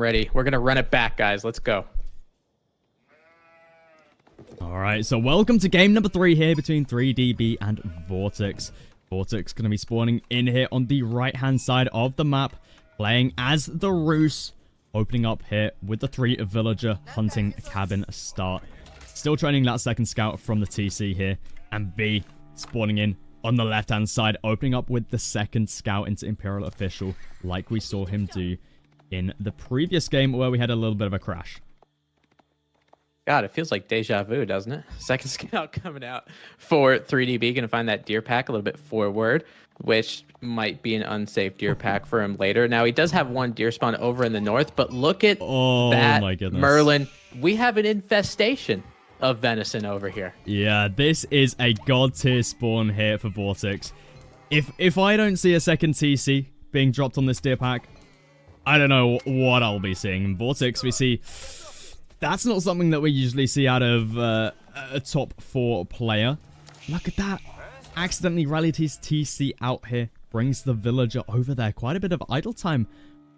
Ready. We're going to run it back, guys. Let's go. Alright, so welcome to game number 3 here between 3DB and VortiX. VortiX going to be spawning in here on the right-hand side of the map, playing as the Ro6, opening up here with the 3 villager hunting cabin start. Still training that second scout from the TC here, and B spawning in on the left-hand side, opening up with the second scout into Imperial Official, like we saw him do in the previous game where we had a little bit of a crash. God, it feels like deja vu, doesn't it? Second scout coming out for 3DB. Going to find that deer pack a little bit forward, which might be an unsafe deer pack for him later. Now, he does have one deer spawn over in the north, but look at that, my goodness. Merlin. We have an infestation of venison over here. Yeah, this is a god tier spawn here for VortiX. If I don't see a second TC being dropped on this deer pack, I don't know what I'll be seeing. In VortiX, we see... That's not something that we usually see out of a top 4 player. Look at that. Accidentally rallied his TC out here. Brings the villager over there. Quite a bit of idle time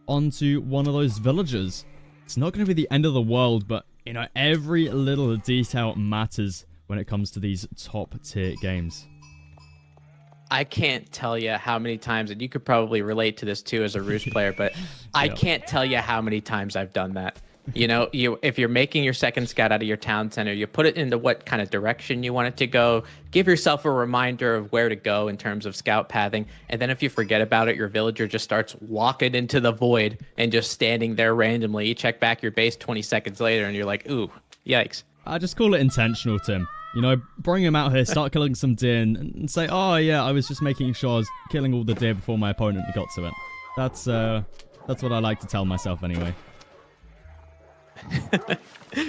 onto one of those villagers. It's not going to be the end of the world, but, you know, every little detail matters when it comes to these top tier games. I can't tell you how many times, and you could probably relate to this too as a Ro6 player, but I can't tell you how many times I've done that. You know, if you're making your second scout out of your town center, you put it into what kind of direction you want it to go. Give yourself a reminder of where to go in terms of scout pathing. And then if you forget about it, your villager just starts walking into the void and just standing there randomly. You check back your base 20 seconds later and you're like, ooh, yikes. I just call it intentional, Tim. You know, bring him out here, start killing some deer, and say, oh yeah, I was just making sure I was killing all the deer before my opponent got to it. That's what I like to tell myself anyway.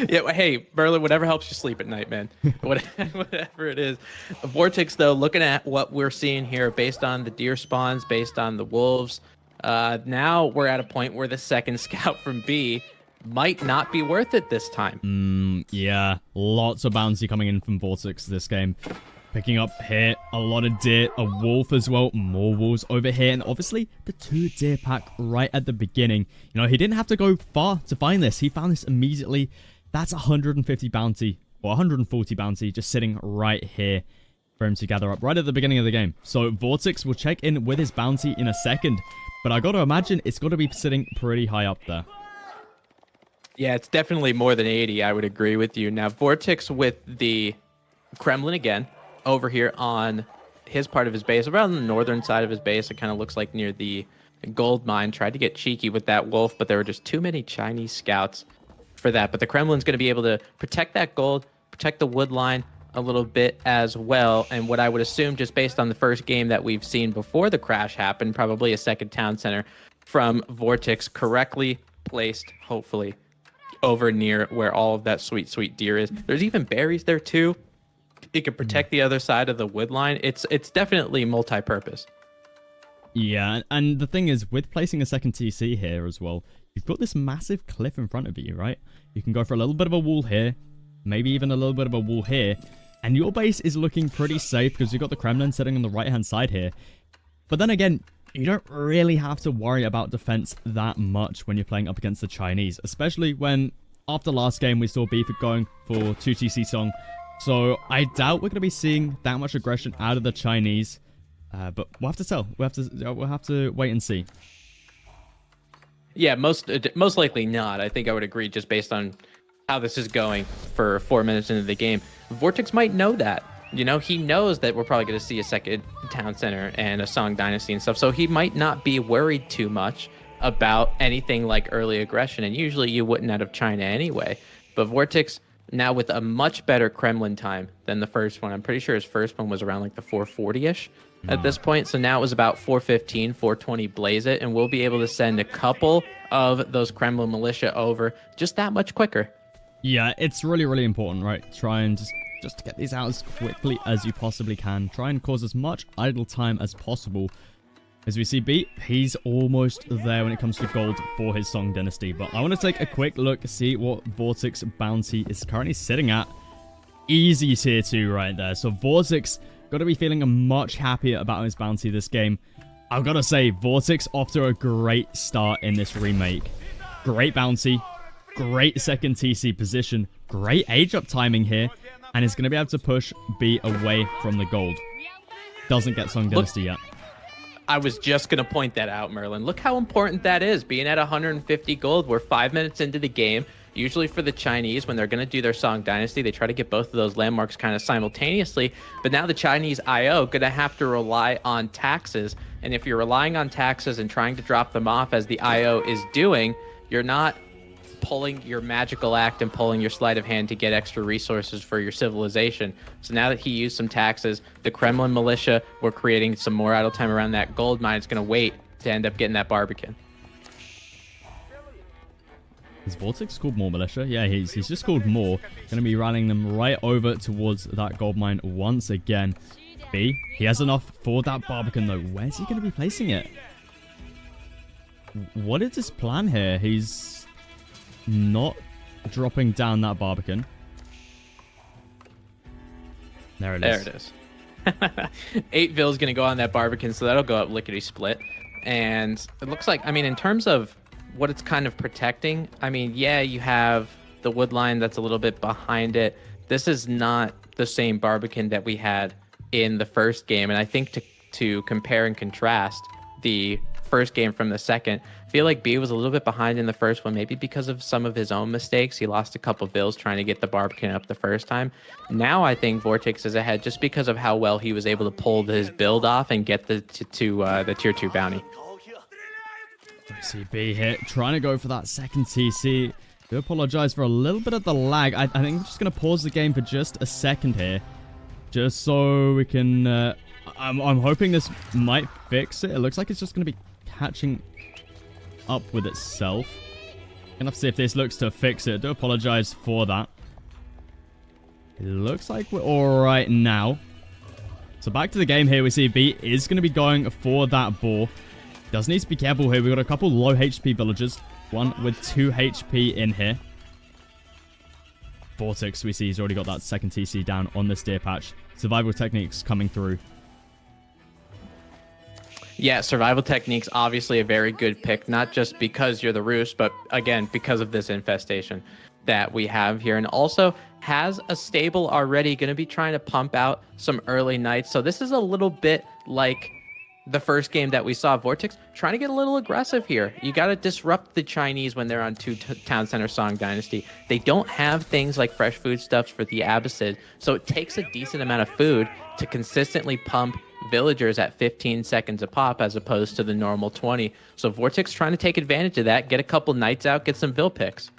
Yeah, hey, Merlin, whatever helps you sleep at night, man. Whatever it is. VortiX, though, looking at what we're seeing here based on the deer spawns, based on the wolves, now we're at a point where the second scout from B might not be worth it this time. Yeah, lots of bounty coming in from VortiX this game. Picking up here, a lot of deer, a wolf as well, more wolves over here, and obviously the 2 deer pack right at the beginning. You know, he didn't have to go far to find this. He found this immediately. That's 150 bounty, or 140 bounty, just sitting right here for him to gather up right at the beginning of the game. So VortiX will check in with his bounty in a second, but I gotta imagine it's gotta be sitting pretty high up there. Yeah, it's definitely more than 80, I would agree with you. Now, VortiX with the Kremlin again, over here on his part of his base, around the northern side of his base. It kind of looks like near the gold mine. Tried to get cheeky with that wolf, but there were just too many Chinese scouts for that. But the Kremlin's going to be able to protect that gold, protect the wood line a little bit as well. And what I would assume, just based on the first game that we've seen before the crash happened, probably a second town center from VortiX, correctly placed, hopefully, over near where all of that sweet, sweet deer is. There's even berries there too. It can protect the other side of the wood line. It's definitely multi-purpose. Yeah, and the thing is, with placing a second TC here as well, you've got this massive cliff in front of you, right? You can go for a little bit of a wall here, maybe even a little bit of a wall here, and your base is looking pretty safe because you've got the Kremlin sitting on the right-hand side here. But then again, you don't really have to worry about defense that much when you're playing up against the Chinese, especially when, after last game, we saw Beef going for 2 TC Song. So I doubt we're going to be seeing that much aggression out of the Chinese, but we'll have to tell. We'll have to wait and see. Yeah, most likely not. I think I would agree, just based on how this is going for 4 minutes into the game. VortiX might know that. You know, he knows that we're probably going to see a second town center and a Song Dynasty and stuff, so he might not be worried too much about anything like early aggression, and usually you wouldn't out of China anyway. But VortiX, now with a much better Kremlin time than the first one. I'm pretty sure his first one was around like the 440-ish at this point. So now it was about 415, 420 blaze it, and we'll be able to send a couple of those Kremlin militia over just that much quicker. Yeah, it's really, really important, right? Try and just get these out as quickly as you possibly can. Try and cause as much idle time as possible. As we see B, he's almost there when it comes to gold for his Song Dynasty. But I want to take a quick look, see what VortiX bounty is currently sitting at. Easy tier 2 right there. So VortiX got to be feeling much happier about his bounty this game. I've got to say, VortiX off to a great start in this remake. Great bounty. Great second TC position. Great age up timing here. And is going to be able to push B away from the gold. Doesn't get Song Dynasty yet. I was just going to point that out, Merlin. Look how important that is. Being at 150 gold, we're 5 minutes into the game. Usually for the Chinese, when they're going to do their Song Dynasty, they try to get both of those landmarks kind of simultaneously. But now the Chinese IO going to have to rely on taxes. And if you're relying on taxes and trying to drop them off as the IO is doing, you're not pulling your magical act and pulling your sleight of hand to get extra resources for your civilization. So now that he used some taxes, the Kremlin militia were creating some more idle time around that gold mine. It's going to wait to end up getting that Barbican. Is VortiX called more militia? Yeah, he's just called more. Going to be rallying them right over towards that gold mine once again. B, he has enough for that Barbican though. Where's he going to be placing it? What is his plan here? He's not dropping down that Barbican. There it is. There it is. 8 is going to go on that Barbican, so that'll go up lickety-split. And it looks like, I mean, in terms of what it's kind of protecting, I mean, yeah, you have the wood line that's a little bit behind it. This is not the same Barbican that we had in the first game. And I think to compare and contrast the first game from the second, I feel like B was a little bit behind in the first one, maybe because of some of his own mistakes. He lost a couple vills trying to get the Barbican up the first time. Now I think VortiX is ahead just because of how well he was able to pull his build off and get the tier 2 bounty. See B here, trying to go for that second TC. Do apologize for a little bit of the lag. I think I'm just going to pause the game for just a second here. Just so we can... I'm hoping this might fix it. It looks like it's just going to be catching up with itself. Gonna have to see if this looks to fix it. Do apologize for that. It looks like we're alright now. So back to the game here. We see B is going to be going for that boar. Does need to be careful here. We've got a couple low HP villagers. One with 2 HP in here. VortiX, we see he's already got that second TC down on this deer patch. Survival techniques coming through. Yeah, survival techniques, obviously a very good pick, not just because you're the Ro6, but again, because of this infestation that we have here. And also has a stable already, going to be trying to pump out some early knights. So this is a little bit like the first game that we saw. VortiX trying to get a little aggressive here. You got to disrupt the Chinese when they're on 2 Town Center Song Dynasty. They don't have things like fresh foodstuffs for the Abbasid, so it takes a decent amount of food to consistently pump villagers at 15 seconds a pop as opposed to the normal 20. So VortiX trying to take advantage of that, get a couple knights out, get some vill picks.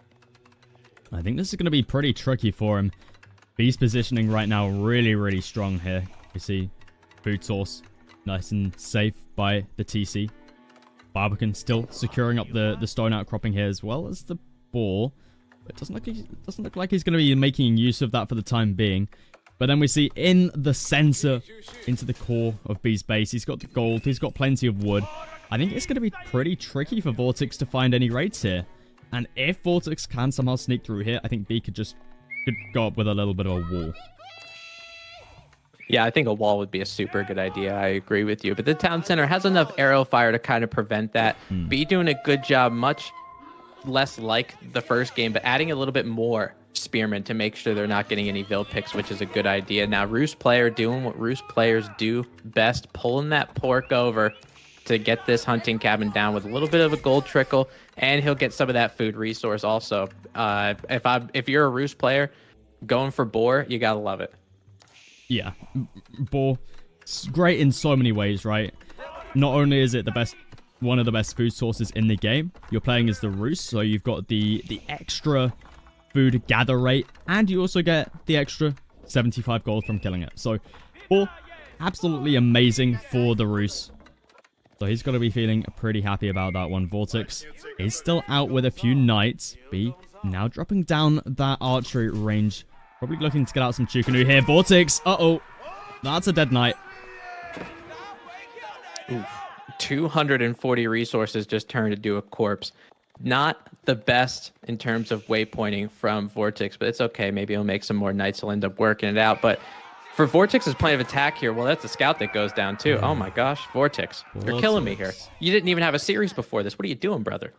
I think this is going to be pretty tricky for him. B's positioning right now really, really strong here. You see food source nice and safe by the TC. Barbican still securing up the stone outcropping here as well as the boar. It doesn't look like he's going to be making use of that for the time being. But then we see in the center, into the core of B's base, he's got the gold, he's got plenty of wood. I think it's going to be pretty tricky for VortiX to find any raids here. And if VortiX can somehow sneak through here, I think B could go up with a little bit of a wall. Yeah, I think a wall would be a super good idea. I agree with you. But the town center has enough arrow fire to kind of prevent that. B doing a good job, much less like the first game, but adding a little bit more spearmen to make sure they're not getting any vill picks, which is a good idea. Now, Ro6 player doing what Ro6 players do best, pulling that pork over to get this hunting cabin down with a little bit of a gold trickle, and he'll get some of that food resource also. If you're a Ro6 player going for boar, you gotta love it. Yeah, boar, it's great in so many ways, right? Not only is it one of the best food sources in the game, you're playing as the Ro6, so you've got the extra food gather rate, and you also get the extra 75 gold from killing it. So, boar, absolutely amazing for the Ro6. So he's got to be feeling pretty happy about that one. VortiX is still out with a few knights. B now dropping down that archery range. Probably looking to get out some Chukanu here. VortiX, uh-oh. That's a dead knight. Oof. 240 resources just turned into a corpse. Not the best in terms of waypointing from VortiX, but it's okay. Maybe he'll make some more knights. He'll end up working it out. But for VortiX's plan of attack here, well, that's a scout that goes down too. Oh my gosh, VortiX. You're killing me here. You didn't even have a series before this. What are you doing, brother?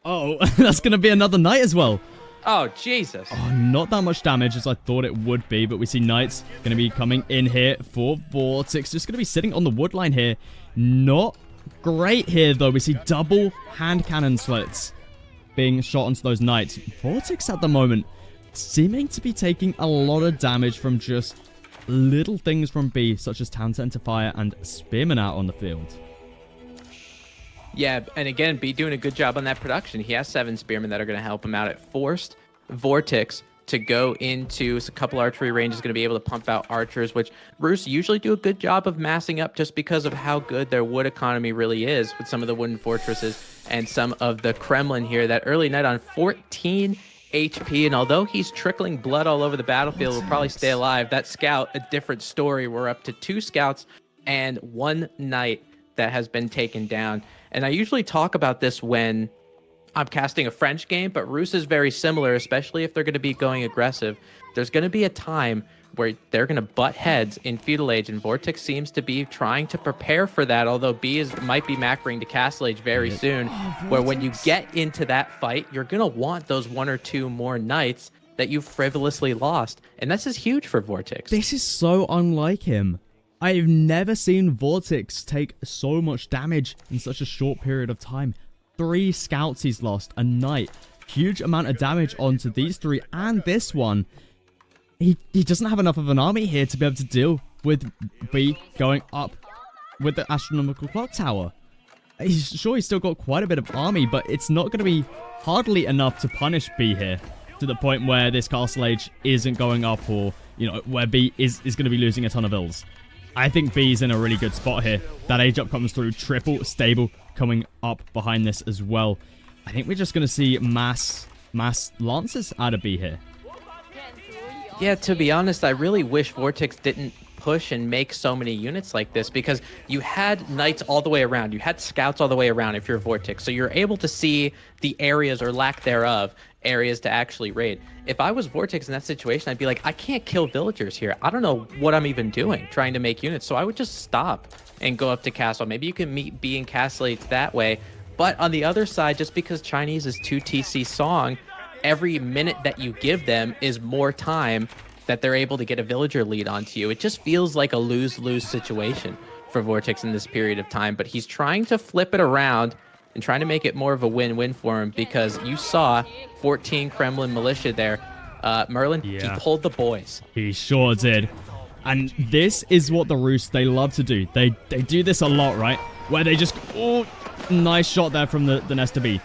Oh, that's going to be another knight as well. Oh, Jesus. Oh, not that much damage as I thought it would be, but we see knights going to be coming in here for VortiX. Just going to be sitting on the wood line here. Not great here, though. We see double hand cannon slits being shot onto those knights. VortiX at the moment seeming to be taking a lot of damage from just little things from B, such as Town Center Fire and Spearman out on the field. Yeah, and again, B doing a good job on that production. He has 7 spearmen that are going to help him out. It forced VortiX to go into a couple archery ranges, going to be able to pump out archers, which Ro6 usually do a good job of massing up just because of how good their wood economy really is with some of the wooden fortresses and some of the Kremlin here. That early knight on 14 HP, and although he's trickling blood all over the battlefield, will probably stay alive. That scout, a different story. We're up to 2 scouts and 1 knight that has been taken down. And I usually talk about this when I'm casting a French game, but Ro6 is very similar, especially if they're going to be going aggressive. There's going to be a time where they're going to butt heads in Feudal Age, and VortiX seems to be trying to prepare for that, although B might be macroing to Castle Age very soon, where when you get into that fight, you're going to want those 1 or 2 more knights that you've frivolously lost, and this is huge for VortiX. This is so unlike him. I've never seen VortiX take so much damage in such a short period of time. 3 scouts he's lost, a knight, huge amount of damage onto these 3 and this one. He doesn't have enough of an army here to be able to deal with B going up with the astronomical clock tower. He's still got quite a bit of army, but it's not going to be hardly enough to punish B here to the point where this Castle Age isn't going up, or, you know, where B is going to be losing a ton of ills. I think B's in a really good spot here. That age up comes through. Triple stable coming up behind this as well. I think we're just going to see mass lances out of B here. Yeah, to be honest, I really wish VortiX didn't push and make so many units like this, because you had knights all the way around. You had scouts all the way around if you're VortiX. So you're able to see the areas, or lack thereof, areas to actually raid. If I was VortiX in that situation, I'd be like, I can't kill villagers here. I don't know what I'm even doing trying to make units. So I would just stop and go up to castle. Maybe you can meet B and Castle Age that way. But on the other side, just because Chinese is 2 TC Song, every minute that you give them is more time that they're able to get a villager lead onto you. It just feels like a lose-lose situation for VortiX in this period of time. But he's trying to flip it around and trying to make it more of a win-win for him, because you saw 14 Kremlin militia there. Merlin, he pulled the boys. He sure did. And this is what the Ro6, they love to do. They do this a lot, right? Where they just, oh, nice shot there from the Nesta B.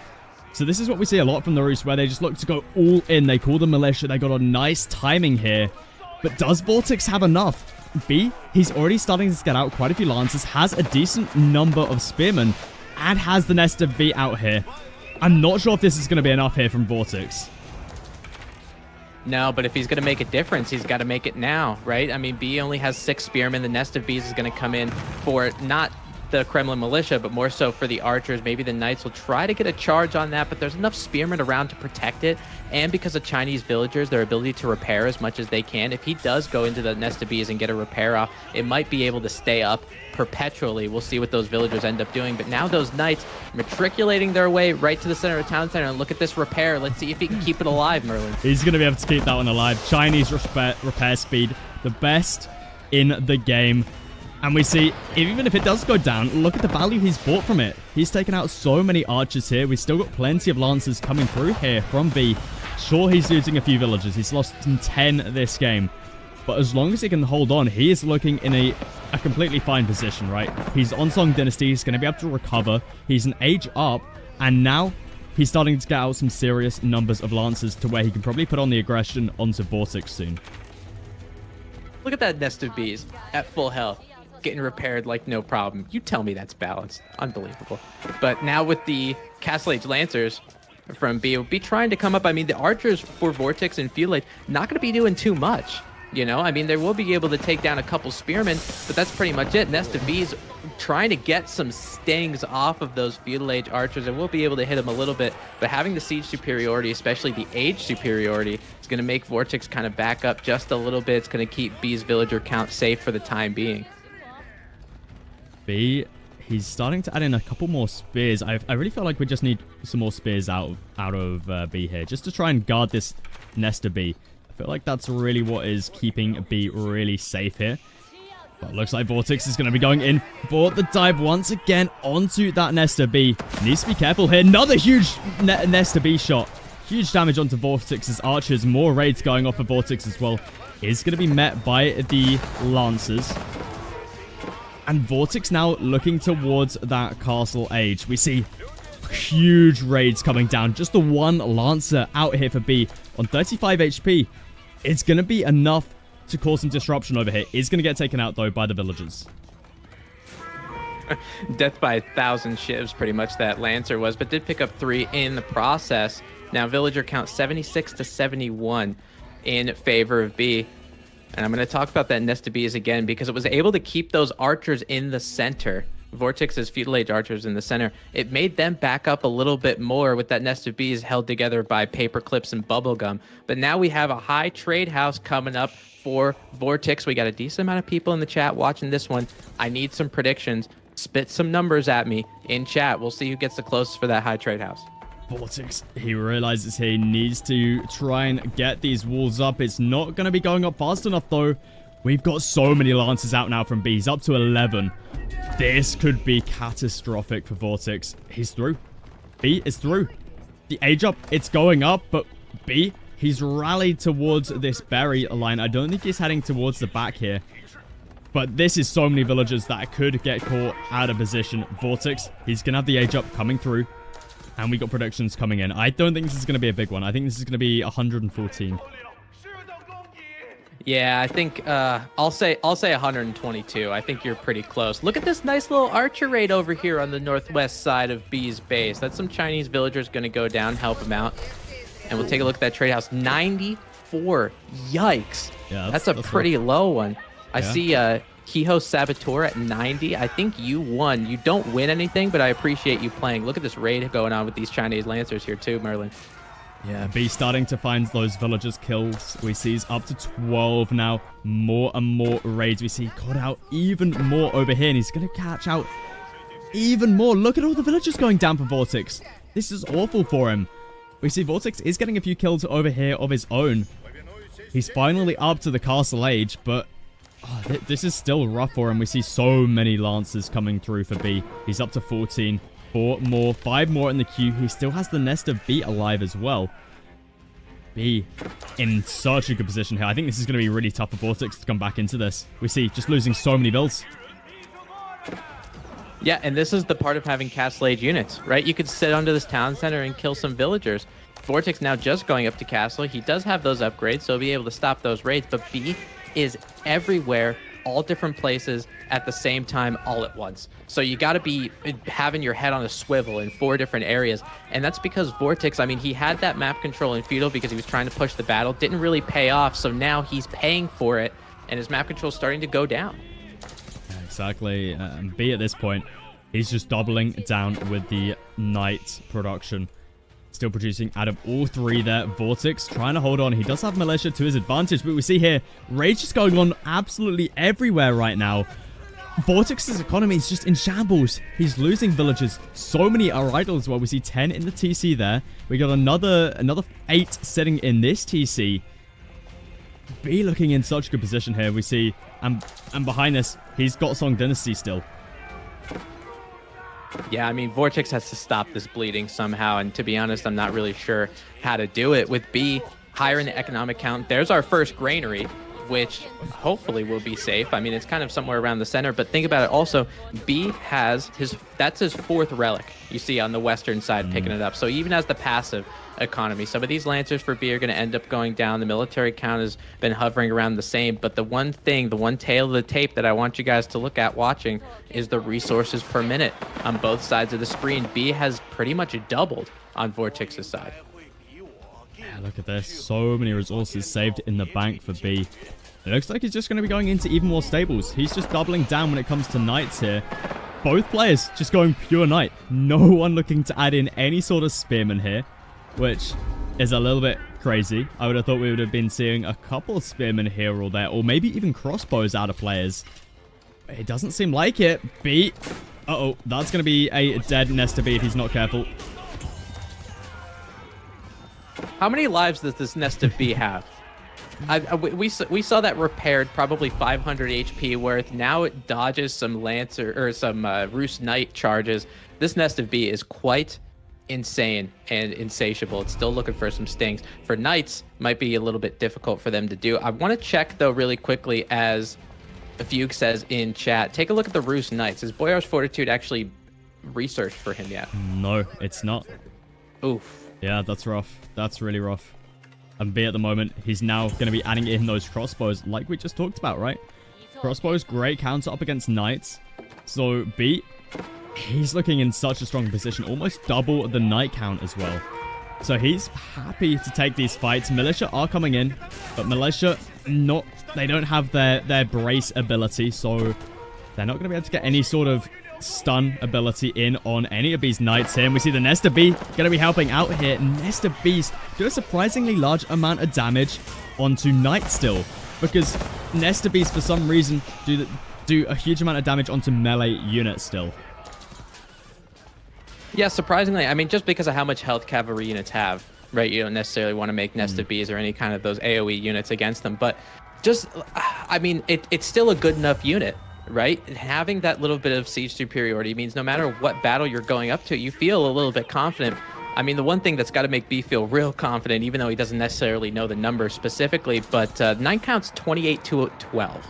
So this is what we see a lot from the Ro6, where they just look to go all in. They call the militia. They got a nice timing here. But does VortiX have enough? B, he's already starting to get out quite a few lances, has a decent number of spearmen, and has the Nesta B out here. I'm not sure if this is going to be enough here from VortiX. No, but if he's going to make a difference, he's got to make it now, right? I mean, B only has 6 spearmen. The nest of Bs is going to come in for not the Kremlin militia, but more so for the archers. Maybe the knights will try to get a charge on that, but there's enough spearmen around to protect it. And because of Chinese villagers, their ability to repair as much as they can, if he does go into the nest of bees and get a repair off, it might be able to stay up perpetually. We'll see what those villagers end up doing. But now those knights matriculating their way right to the center of town center, and look at this repair. Let's see if he can keep it alive, Merlin. He's going to be able to keep that one alive. Chinese repair speed, the best in the game. And we see, even if it does go down, look at the value he's bought from it. He's taken out so many archers here. We've still got plenty of lancers coming through here from B. Sure, he's losing a few villagers. He's lost 10 this game. But as long as he can hold on, he is looking in a completely fine position, right? He's on Song Dynasty. He's going to be able to recover. He's an age up. And now he's starting to get out some serious numbers of lancers to where he can probably put on the aggression onto VortiX soon. Look at that nest of bees at full health, getting repaired like no problem. You tell me that's balanced. Unbelievable. But now with the Castle Age Lancers from B, will be trying to come up. I mean, the archers for VortiX and Feudal Age not going to be doing too much. You know, I mean, they will be able to take down a couple spearmen, but that's pretty much it. Nest of Bees trying to get some stings off of those Feudal Age archers, and we'll be able to hit them a little bit. But having the siege superiority, especially the age superiority, is going to make VortiX kind of back up just a little bit. It's going to keep B's villager count safe for the time being. B, He's starting to add in a couple more spears. I really feel like we just need some more spears out of B here, just to try and guard this Nesta B. I feel like that's really what is keeping B really safe here. But it looks like VortiX is going to be going in for the dive once again onto that Nesta B. Needs to be careful here. Another huge Nesta B shot. Huge damage onto VortiX's archers. More raids going off of VortiX as well. Is going to be met by the Lancers. And VortiX now looking towards that castle age. We see huge raids coming down. Just the one Lancer out here for B on 35 HP. It's going to be enough to cause some disruption over here. Is going to get taken out, though, by the villagers. Death by 1,000 shivs, pretty much, that Lancer was, but did pick up 3 in the process. Now, villager count 76 to 71 in favor of B. And I'm going to talk about that Nesta Bs again because it was able to keep those archers in the center. VortiX's feudal age archers in the center. It made them back up a little bit more with that Nesta Bs held together by paper clips and bubblegum. But now we have a high trade house coming up for VortiX. We got a decent amount of people in the chat watching this one. I need some predictions. Spit some numbers at me in chat. We'll see who gets the closest for that high trade house. VortiX, he realizes he needs to try and get these walls up. It's not going to be going up fast enough, though. We've got so many Lancers out now from B. He's up to 11. This could be catastrophic for VortiX. He's through. B is through. The age up, it's going up, but B, he's rallied towards this berry line. I don't think he's heading towards the back here. But this is so many villagers that could get caught out of position. VortiX, he's going to have the age up coming through. And we got predictions coming in. I don't think this is going to be a big one. I think this is going to be 114. Yeah, I think I'll say 122. I think you're pretty close. Look at this nice little archer raid over here on the northwest side of B's base. That's some Chinese villagers going to go down, help him out. And we'll take a look at that trade house. 94. Yikes. Yeah, that's a pretty low one. I see Kiho Saboteur at 90. I think you won. You don't win anything, but I appreciate you playing. Look at this raid going on with these Chinese Lancers here too, Merlin. Yeah, B starting to find those villagers kills. We see he's up to 12 now. More and more raids. We see caught out even more over here, and he's going to catch out even more. Look at all the villagers going down for VortiX. This is awful for him. We see VortiX is getting a few kills over here of his own. He's finally up to the castle age, but this is still rough for him. We see so many Lancers coming through for B. He's up to 14. 4 more, 5 more in the queue. He still has the Nesta B alive as well. B in such a good position here. I think this is going to be really tough for VortiX to come back into this. We see just losing so many builds. Yeah, and this is the part of having castle age units, right? You could sit under this town center and kill some villagers. VortiX now just going up to castle. He does have those upgrades, so he'll be able to stop those raids, but B is everywhere, all different places at the same time, all at once. So you got to be having your head on a swivel in 4 different areas. And that's because VortiX, I mean, he had that map control in feudal because he was trying to push the battle. Didn't really pay off. So now he's paying for it. And his map control is starting to go down. Yeah, exactly. And B at this point, he's just doubling down with the night production. Still producing out of all 3 there. VortiX trying to hold on. He does have militia to his advantage, but we see here, rage is going on absolutely everywhere right now. VortiX's economy is just in shambles. He's losing villagers. So many are idle as well. We see 10 in the TC there. We got another 8 sitting in this TC. B looking in such good position here. We see, and behind this, he's got Song Dynasty still. Yeah, I mean, VortiX has to stop this bleeding somehow, and to be honest, I'm not really sure how to do it. With B higher in the economic count, there's our first granary, which hopefully will be safe. I mean, it's kind of somewhere around the center, but think about it also, B has that's his 4th relic you see on the western side picking it up. So he even has the passive economy. Some of these Lancers for B are going to end up going down. The military count has been hovering around the same, but the one tail of the tape that I want you guys to look at watching is the resources per minute on both sides of the screen. B has pretty much doubled on VortiX's side. Yeah, look at this. So many resources saved in the bank for B. It looks like he's just going to be going into even more stables. He's just doubling down when it comes to knights here. Both players just going pure knight. No one looking to add in any sort of spearman here, which is a little bit crazy. I would have thought we would have been seeing a couple of spearmen here or there, or maybe even crossbows out of players. It doesn't seem like it. B Uh-oh, that's going to be a dead Nesta B if he's not careful. How many lives does this Nesta B have? We saw that repaired, probably 500 HP worth. Now it dodges some Lancer or some Roost Knight charges. This Nesta B is quite insane and insatiable. It's still looking for some stings. For Knights, might be a little bit difficult for them to do. I want to check though really quickly, as Fugue says in chat. Take a look at the Roost Knights. Is Boyar's Fortitude actually researched for him yet? No, it's not. Oof. Yeah, that's rough. That's really rough. And B at the moment, he's now going to be adding in those crossbows like we just talked about, right? Crossbows, great counter up against Knights. So B, he's looking in such a strong position, almost double the Knight count as well. So he's happy to take these fights. Militia are coming in, but Militia, they don't have their brace ability, so they're not going to be able to get any sort of stun ability in on any of these Knights here. And we see the Nesta B going to be helping out here. Nesta B's do a surprisingly large amount of damage onto Knight still, because Nesta B's for some reason do a huge amount of damage onto melee units still. Yeah, surprisingly, I mean, just because of how much health cavalry units have, right? You don't necessarily want to make Nesta Bs or any kind of those AoE units against them, but just, I mean, it's still a good enough unit, right? Having that little bit of siege superiority means no matter what battle you're going up to, you feel a little bit confident. I mean, the one thing that's got to make B feel real confident, even though he doesn't necessarily know the number specifically, but 9 counts 28 to 12.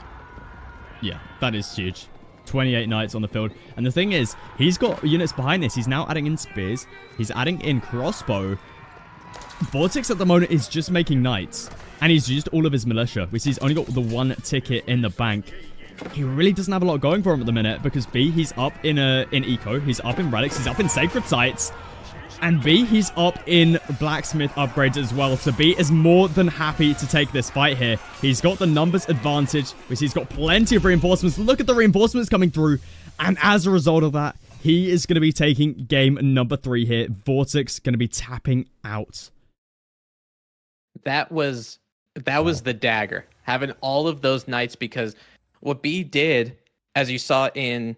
Yeah, that is huge. 28 Knights on the field. And the thing is, he's got units behind this. He's now adding in spears. He's adding in crossbow. VortiX at the moment is just making Knights. And he's used all of his militia. We see he's only got the one ticket in the bank. He really doesn't have a lot going for him at the minute, because B, he's up in Eco. He's up in Relics. He's up in Sacred Sites. And B, he's up in Blacksmith upgrades as well. So B is more than happy to take this fight here. He's got the numbers advantage, which he's got plenty of reinforcements. Look at the reinforcements coming through. And as a result of that, he is going to be taking game number 3 here. VortiX going to be tapping out. That was the dagger. Having all of those Knights, because what B did, as you saw in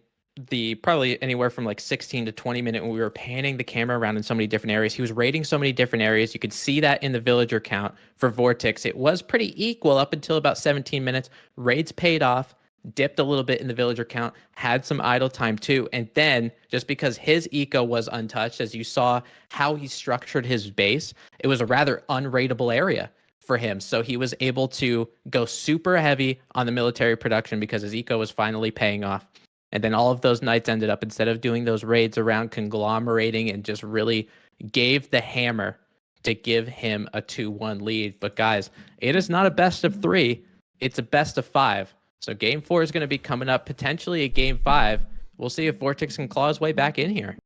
the probably anywhere from like 16 to 20 minute when we were panning the camera around in so many different areas, he was raiding so many different areas. You could see that in the villager count for VortiX. It was pretty equal up until about 17 minutes. Raids paid off, dipped a little bit in the villager count, had some idle time too. And then just because his eco was untouched, as you saw how he structured his base, it was a rather unraidable area for him. So he was able to go super heavy on the military production because his eco was finally paying off. And then all of those Knights ended up, instead of doing those raids around, conglomerating and just really gave the hammer to give him a 2-1 lead. But guys, it is not a best of 3. It's a best of 5. So game 4 is going to be coming up, potentially a game 5. We'll see if VortiX can claw his way back in here.